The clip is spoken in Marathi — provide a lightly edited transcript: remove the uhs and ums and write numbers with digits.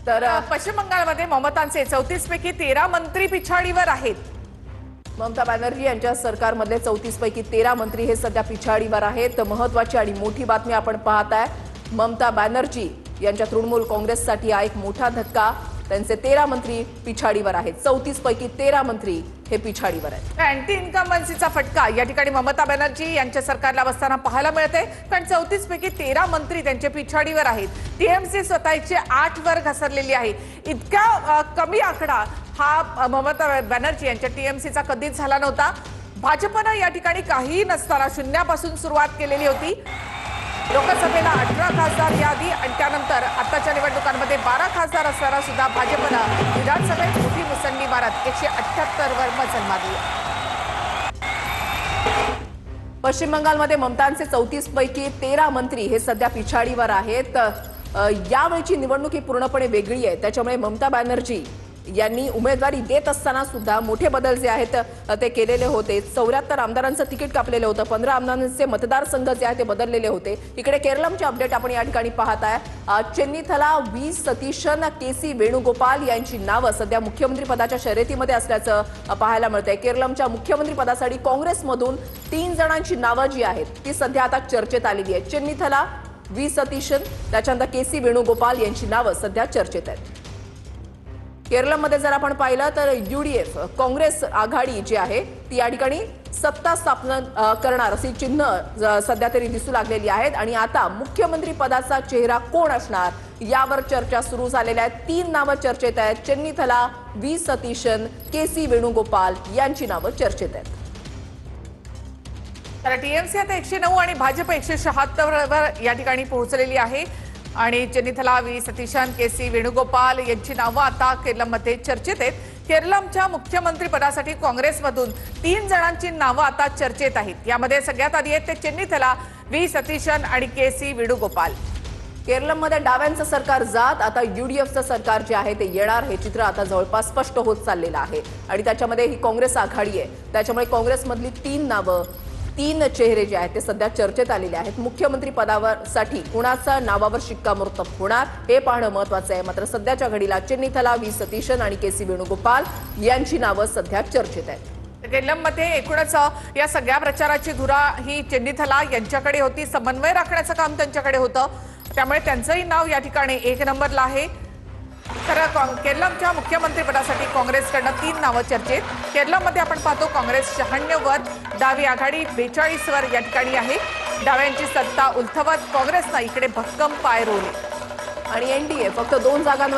तर पश्चिम बंगालमध्ये ममतांचे 34 पैकी 13 मंत्री पिछाडीवर आहेत। ममता बॅनर्जी यांच्या सरकारमधले 34 पैकी 13 मंत्री हे सध्या पिछाडीवर आहेत। महत्त्वाची आणि मोठी बातमी आपण पाहताय। ममता बॅनर्जी यांच्या तृणमूल काँग्रेससाठी हा एक मोठा धक्का। त्यांचे 13 मंत्री पिछाडीवर आहेत। 34 पैकी 13 मंत्री हे पिछाडीवर आहेत। अँटी इन्कम्बन्सीचा फटका या ठिकाणी ममता बॅनर्जी यांच्या सरकारला बसताना पाहायला मिळते, कारण 34 पैकी 13 मंत्री त्यांचे पिछाडीवर आहेत। टीएमसी स्वतःचे 8 वर घसरलेली आहे। इतका कमी आकडा हा ममता बॅनर्जी यांच्या टीएमसीचा कधीच झाला नव्हता। भाजपनं या ठिकाणी काही नसताना शून्यापासून सुरुवात केलेली होती। लोकसभेला 18 खासदार यादी आणि त्यानंतर आताच्या निवडणुकांमध्ये 12 खासदार असताना सुद्धा भाजपनं विधानसभेत मोठी मुसंडी मारत 178 वर मजल मारली। पश्चिम बंगालमध्ये ममतांचे 34 पैकी 13 मंत्री हे सध्या पिछाडीवर आहेत। यावेळची निवडणूक ही पूर्णपणे वेगळी आहे। त्याच्यामुळे ममता बॅनर्जी यांनी उमेदवारी देत असताना सुद्धा मोठे बदल जे आहेत ते केलेले होते। 74 आमदारांचं तिकीट कापलेलं होतं। 15 आमदारांचे मतदारसंघ जे आहेत ते बदललेले होते। इकडे केरळमचे अपडेट आपण या ठिकाणी पाहताय। चेन्नीथला व्ही सतीशन, केसी वेणुगोपाल यांची नावं सध्या मुख्यमंत्री पदाच्या शर्यतीमध्ये असल्याचं पाहायला मिळतंय। केरळमच्या मुख्यमंत्री पदासाठी काँग्रेसमधून 3 जणांची नावं जी आहेत ती सध्या आता चर्चेत आलेली आहेत। चेन्नीथला व्ही सतीशन, त्याच्यानंतर केसी वेणुगोपाल यांची नावं सध्या चर्चेत आहेत। केरळमध्ये जर आपण पाहिलं तर यूडीएफ काँग्रेस आघाडी जी आहे ती या ठिकाणी सत्ता स्थापना करणार अशी चिन्ह सध्या तरी दिसू लागलेली आहेत। आणि आता मुख्यमंत्री पदाचा चेहरा कोण असणार यावर चर्चा सुरू झालेल्या आहेत। 3 नावं चर्चेत आहेत। चेन्नीथला व्ही सतीशन, केसी वेणुगोपाल यांची नावं चर्चेत आहेत। तर टीएमसी आता 109 आणि भाजप 176 वर या ठिकाणी पोहोचलेली आहे। आणि चेन्नीथला व्ही सतीशन, केसी वेणुगोपाल यांची नावं आता केरळमध्ये चर्चेत आहेत। केरळच्या मुख्यमंत्री पदासाठी काँग्रेसमधून 3 जणांची नावं आता चर्चेत आहेत। यामध्ये सगळ्यात आधी आहेत ते चेन्नीथला व्ही सतीशन आणि केसी वेणुगोपाल। केरळमध्ये डाव्यांचं सरकार जात आता यूडीएफचं सरकार जे आहे ते येणार हे चित्र आता जवळपास स्पष्ट होत चाललेलं आहे। आणि त्याच्यामध्ये ही काँग्रेस आघाडी आहे, त्याच्यामुळे काँग्रेसमधली 3 नावं, 3 चेहरे जे आहेत ते सध्या चर्चेत आलेले आहेत। मुख्यमंत्री पदासाठी कुणाचा नावावर शिक्कामोर्तब होणार हे पाहणं महत्त्वाचं आहे। मात्र सध्याच्या घडीला चेन्नीथला व्ही सतीशन आणि केसी वेणुगोपाल यांची नावं सध्या चर्चेत आहेत। केरळमध्ये एकूणच या सगळ्या प्रचाराची धुरा ही चेन्नीथला यांच्याकडे होती। समन्वय राखण्याचं काम त्यांच्याकडे होतं, त्यामुळे त्यांचंही नाव या ठिकाणी 1 नंबरला आहे। तर केरळच्या मुख्यमंत्री पदासाठी काँग्रेसकडनं 3 नावं चर्चेत। केरळमध्ये आपण पाहतो काँग्रेस 96 वर, डावी आघाडी 42 वर या ठिकाणी आहे। डाव्यांची सत्ता उलथवत काँग्रेसनं इकडे भक्कम पाय रोवले आणि एनडीए फक्त 2 जागांवर